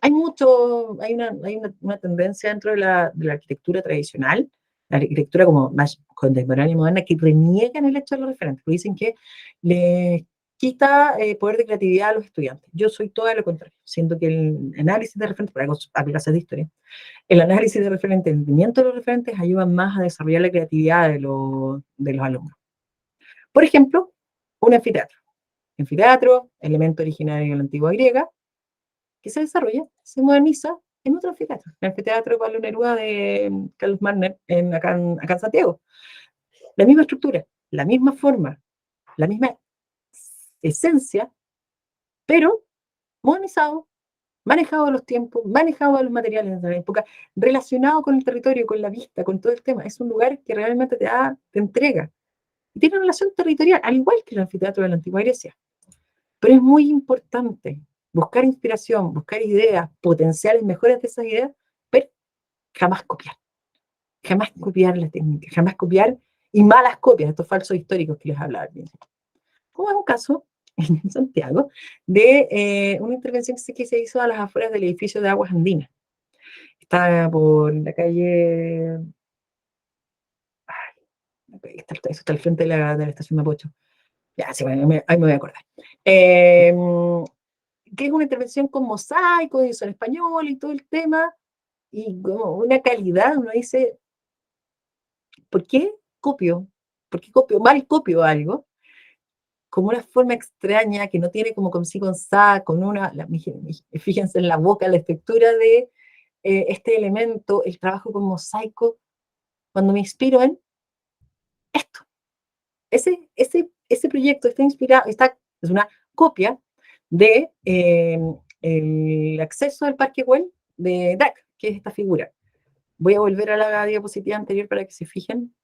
tendencia dentro de la arquitectura tradicional, la arquitectura como más contemporánea y moderna, que reniegan el hecho de los referentes, porque dicen que le quita poder de creatividad a los estudiantes. Yo soy todo lo contrario. Siento que el análisis de referentes, para clases de historia, el análisis de referentes, el entendimiento de los referentes ayudan más a desarrollar la creatividad de los alumnos. Por ejemplo, un anfiteatro. Anfiteatro, elemento originario de la antigua griega, que se desarrolla, se moderniza en otro anfiteatro, el anfiteatro Pablo Neruda de Carlos Marner acá en Santiago. La misma estructura, la misma forma, la misma esencia, pero modernizado, manejado a los tiempos, manejado a los materiales de la época, relacionado con el territorio, con la vista, con todo el tema. Es un lugar que realmente te entrega. Y tiene una relación territorial, al igual que el anfiteatro de la antigua Grecia. Pero es muy importante buscar inspiración, buscar ideas, potenciales mejores de esas ideas, pero jamás copiar. Jamás copiar la técnica, jamás copiar y malas copias, estos falsos históricos que les hablaba bien. Como es un caso en Santiago de una intervención que se hizo a las afueras del edificio de Aguas Andinas. Está por la calle. Eso está al frente de la estación Mapocho. Ya, sí, ahí me voy a acordar. Que es una intervención con mosaico, y son español y todo el tema, y como una calidad, uno dice, ¿por qué copio? porque mal copio algo, como una forma extraña que no tiene como con sí con sa, con fíjense en la boca, la estructura de este elemento, el trabajo con mosaico, cuando me inspiro en esto. Ese proyecto está inspirado, es una copia de el acceso al Parque Güell de DAC, que es esta figura. Voy a volver a la diapositiva anterior para que se fijen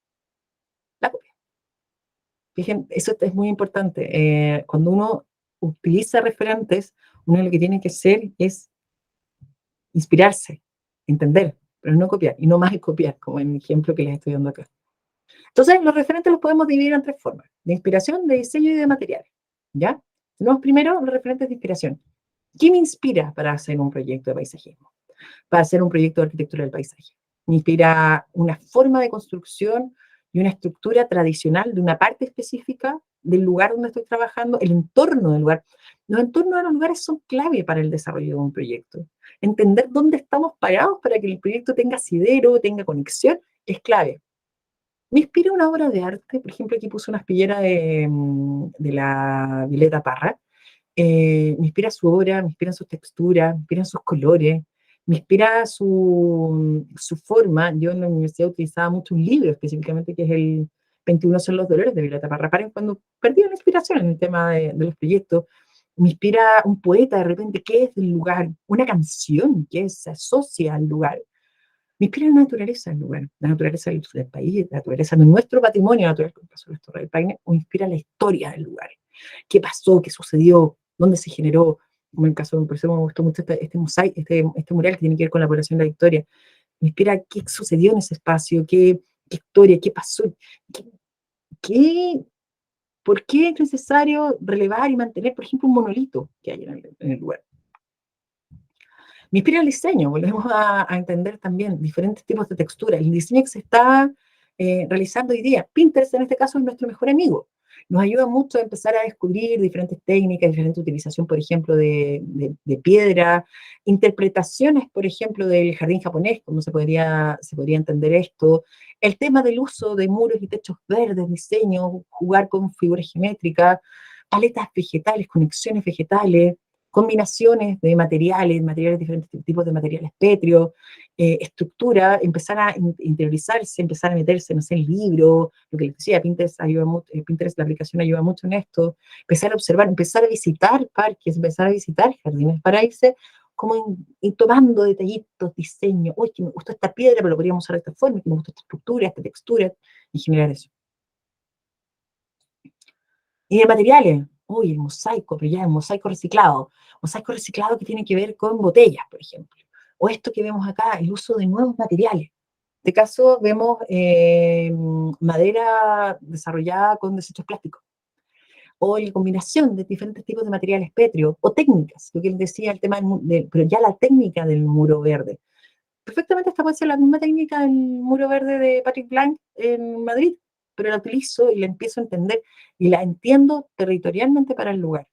la copia. Fijen, eso es muy importante. Cuando uno utiliza referentes, uno lo que tiene que hacer es inspirarse, entender, pero no copiar, y no más copiar, como en el ejemplo que les estoy dando acá. Entonces, los referentes los podemos dividir en tres formas: de inspiración, de diseño y de materiales. ¿Ya? Tenemos primero los referentes de inspiración. ¿Qué me inspira para hacer un proyecto de paisajismo? Para hacer un proyecto de arquitectura del paisaje. Me inspira una forma de construcción y una estructura tradicional de una parte específica del lugar donde estoy trabajando, el entorno del lugar. Los entornos de los lugares son clave para el desarrollo de un proyecto. Entender dónde estamos parados para que el proyecto tenga asidero, tenga conexión, es clave. Me inspira una obra de arte, por ejemplo, aquí puse una espillera de la Violeta Parra. Me inspira su obra, me inspiran sus texturas, me inspiran sus colores, me inspira su forma. Yo en la universidad utilizaba mucho un libro específicamente que es el 21 son los dolores de Violeta Parra. Paren cuando perdí la inspiración en el tema de los proyectos. Me inspira un poeta de repente, ¿qué es del lugar? Una canción que se asocia al lugar. Me inspira la naturaleza del lugar, la naturaleza del país, la naturaleza de nuestro patrimonio natural, como pasó en las Torres del Paine, o inspira la historia del lugar. ¿Qué pasó? ¿Qué sucedió? ¿Dónde se generó? Como en el caso, por eso me gustó mucho este mosaico, este mural que tiene que ver con la población de la Victoria. Me inspira qué sucedió en ese espacio, qué historia, qué pasó, qué, por qué es necesario relevar y mantener, por ejemplo, un monolito que hay en el lugar. Me inspira el diseño, volvemos a entender también diferentes tipos de textura. El diseño que se está realizando hoy día, Pinterest en este caso es nuestro mejor amigo. Nos ayuda mucho a empezar a descubrir diferentes técnicas, diferente utilización, por ejemplo, de piedra, interpretaciones, por ejemplo, del jardín japonés, cómo se podría entender esto, el tema del uso de muros y techos verdes, diseño, jugar con figuras geométricas, paletas vegetales, conexiones vegetales, combinaciones de materiales, diferentes tipos de materiales pétreos, estructura, empezar a interiorizarse, empezar a meterse, no sé, en libros, lo que les decía, Pinterest ayuda mucho, Pinterest, la aplicación ayuda mucho en esto, empezar a observar, empezar a visitar parques, empezar a visitar jardines para irse como tomando detallitos, diseño, uy, que me gustó esta piedra, pero lo podríamos usar de esta forma, que me gustó esta estructura, esta textura, y generar eso. Y de materiales, uy, el mosaico, pero ya el mosaico reciclado que tiene que ver con botellas, por ejemplo. O esto que vemos acá, el uso de nuevos materiales. En este caso vemos madera desarrollada con desechos plásticos. O la combinación de diferentes tipos de materiales pétreos, o técnicas, lo que él decía, el tema pero ya la técnica del muro verde. Perfectamente esta puede ser la misma técnica del muro verde de Patrick Blanc en Madrid, pero la utilizo y la empiezo a entender y la entiendo territorialmente para el lugar.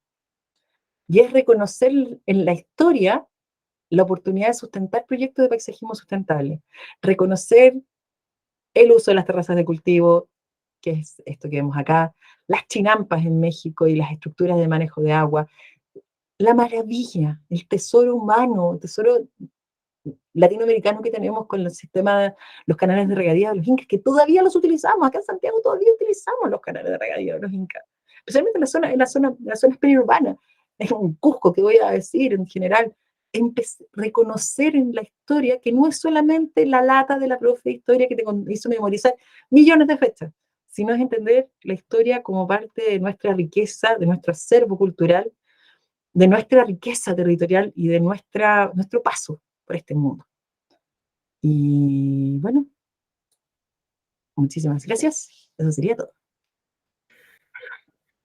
Y es reconocer en la historia la oportunidad de sustentar proyectos de paisajismo sustentable, reconocer el uso de las terrazas de cultivo, que es esto que vemos acá, las chinampas en México y las estructuras de manejo de agua, la maravilla, el tesoro humano, el tesoro latinoamericano que tenemos con el sistema, los canales de regadío de los incas, que todavía los utilizamos. Acá en Santiago todavía utilizamos los canales de regadío de los incas, especialmente en la zona periurbana, en Cusco, que voy a decir en general. Reconocer en la historia que no es solamente la lata de la profe de historia que te hizo memorizar millones de fechas, sino es entender la historia como parte de nuestra riqueza, de nuestro acervo cultural, de nuestra riqueza territorial y de nuestro paso por este mundo. Y bueno, muchísimas gracias. Eso sería todo.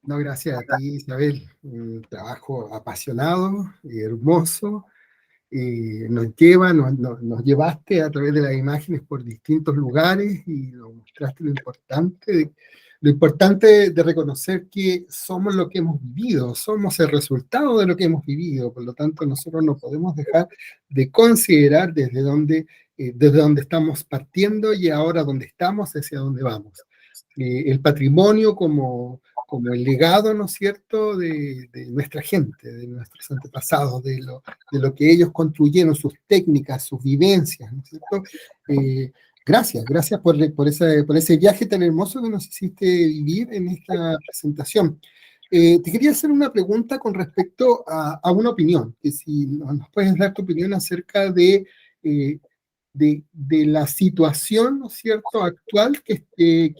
No, gracias a ti, Isabel. Un trabajo apasionado y hermoso. Nos llevaste a través de las imágenes por distintos lugares y nos mostraste lo importante de reconocer que somos lo que hemos vivido, somos el resultado de lo que hemos vivido. Por lo tanto, nosotros no podemos dejar de considerar desde dónde estamos partiendo y ahora dónde estamos, hacia dónde vamos. el patrimonio como el legado, ¿no es cierto?, de nuestra gente, de nuestros antepasados, de lo que ellos construyeron, sus técnicas, sus vivencias, ¿no es cierto? Gracias por ese viaje tan hermoso que nos hiciste vivir en esta presentación. Te quería hacer una pregunta con respecto a una opinión, que si nos puedes dar tu opinión acerca eh, de la situación, ¿no es cierto?, actual que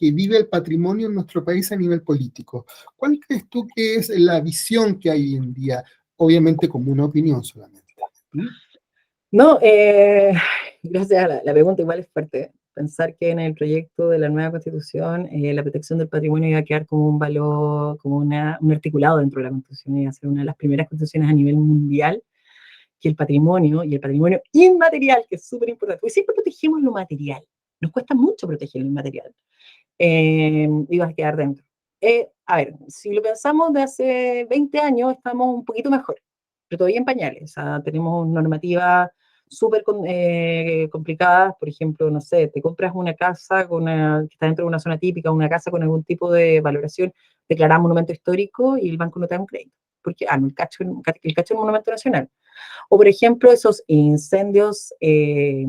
vive el patrimonio en nuestro país a nivel político. ¿Cuál crees tú que es la visión que hay hoy en día? Obviamente como una opinión solamente. ¿Mm? No, gracias a la pregunta igual es fuerte. Pensar que en el proyecto de la nueva Constitución la protección del patrimonio iba a quedar como un valor, como un articulado dentro de la Constitución, iba a ser una de las primeras constituciones a nivel mundial que el patrimonio y el patrimonio inmaterial, que es súper importante, porque siempre protegemos lo material, nos cuesta mucho proteger lo inmaterial, iba a quedar dentro. A ver, si lo pensamos de hace 20 años, estamos un poquito mejor, pero todavía en pañales, o sea, tenemos normativas súper complicadas, por ejemplo, no sé, te compras una casa que está dentro de una zona típica, una casa con algún tipo de valoración, declarada monumento histórico y el banco no te da un crédito, porque, no, el cacho es un monumento nacional. O, por ejemplo, esos incendios, yo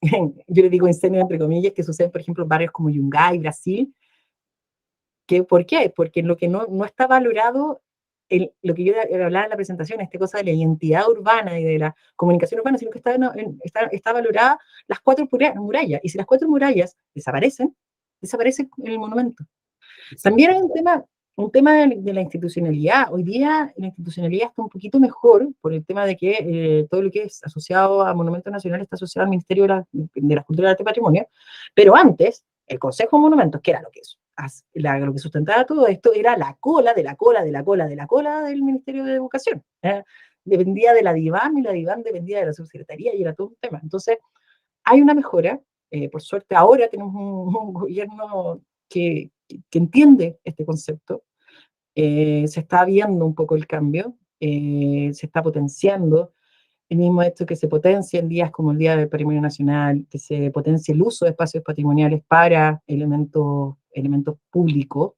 le digo incendios entre comillas, que suceden, por ejemplo, en barrios como Yungay, Brasil. ¿Por qué? Porque lo que no está valorado, lo que yo hablaba en la presentación, esta cosa de la identidad urbana y de la comunicación urbana, sino que está valorada las 4 murallas. Y si las 4 murallas desaparecen, desaparece el monumento. También hay un tema de la institucionalidad. Hoy día la institucionalidad está un poquito mejor por el tema de que todo lo que es asociado a Monumentos Nacionales está asociado al Ministerio de la Cultura, Arte y Patrimonio, pero antes el Consejo de Monumentos, que era lo que sustentaba todo esto, era la cola de la cola de la cola de la cola del Ministerio de Educación. Dependía de la DIVAM y la DIVAM dependía de la subsecretaría y era todo un tema. Entonces, hay una mejora. Por suerte, ahora tenemos un gobierno que entiende este concepto, se está viendo un poco el cambio, se está potenciando el mismo hecho que se potencia en días como el Día del Patrimonio Nacional, que se potencie el uso de espacios patrimoniales para elementos públicos,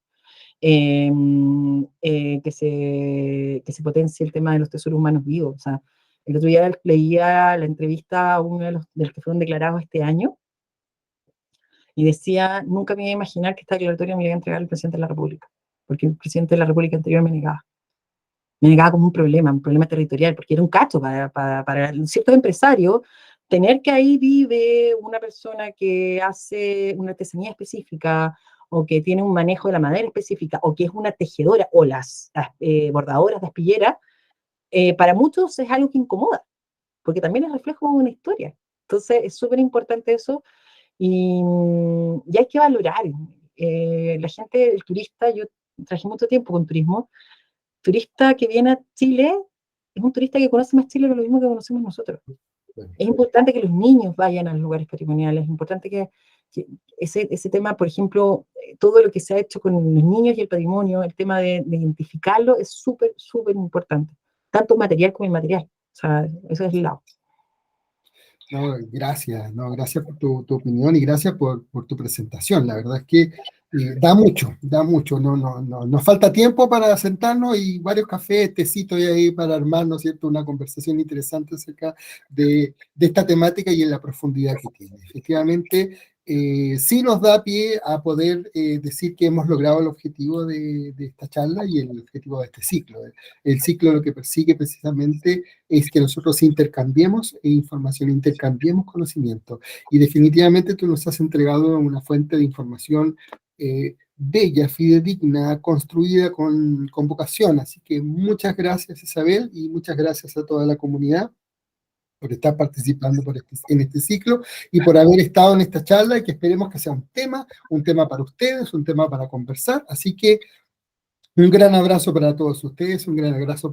que se potencie el tema de los tesoros humanos vivos. O sea, el otro día leía la entrevista a uno de los que fueron declarados este año, y decía, nunca me iba a imaginar que esta declaratoria me iba a entregar el presidente de la República, porque el presidente de la República anterior me negaba como un problema territorial, porque era un cacho para ciertos empresarios, tener que ahí vive una persona que hace una artesanía específica, o que tiene un manejo de la madera específica, o que es una tejedora, o las bordadoras de aspillera, para muchos es algo que incomoda, porque también es reflejo de una historia. Entonces es súper importante eso, y hay que valorar. La gente, el turista, yo trabajé mucho tiempo con turismo, turista que viene a Chile es un turista que conoce más Chile que lo mismo que conocemos nosotros. Es importante que los niños vayan a los lugares patrimoniales, es importante que ese tema, por ejemplo, todo lo que se ha hecho con los niños y el patrimonio, el tema de identificarlo es súper, súper importante, tanto material como inmaterial. O sea, ese es el lado. No, gracias, no, gracias por tu opinión y gracias por tu presentación. La verdad es que da mucho, nos falta tiempo para sentarnos y varios cafés, tecitos ahí para armar, ¿no es cierto?, una conversación interesante acerca de esta temática y en la profundidad que tiene. Efectivamente, sí nos da pie a poder decir que hemos logrado el objetivo de esta charla y el objetivo de este ciclo. El ciclo lo que persigue precisamente es que nosotros intercambiemos información, intercambiemos conocimiento. Y definitivamente tú nos has entregado una fuente de información bella, fidedigna, construida con vocación. Así que muchas gracias, Isabel, y muchas gracias a toda la comunidad por estar participando en este ciclo y por haber estado en esta charla, y que esperemos que sea un tema para ustedes, un tema para conversar. Así que un gran abrazo para todos ustedes, un gran abrazo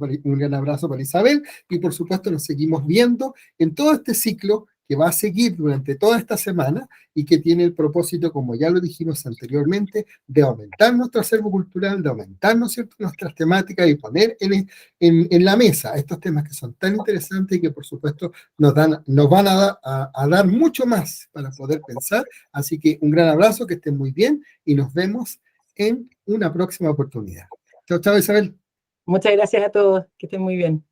para Isabel, y por supuesto nos seguimos viendo en todo este ciclo que va a seguir durante toda esta semana y que tiene el propósito, como ya lo dijimos anteriormente, de aumentar nuestro acervo cultural, de aumentar, ¿no es cierto?, nuestras temáticas y poner en la mesa estos temas que son tan interesantes y que por supuesto nos van a dar mucho más para poder pensar. Así que un gran abrazo, que estén muy bien y nos vemos en una próxima oportunidad. Chao, chao, Isabel. Muchas gracias a todos, que estén muy bien.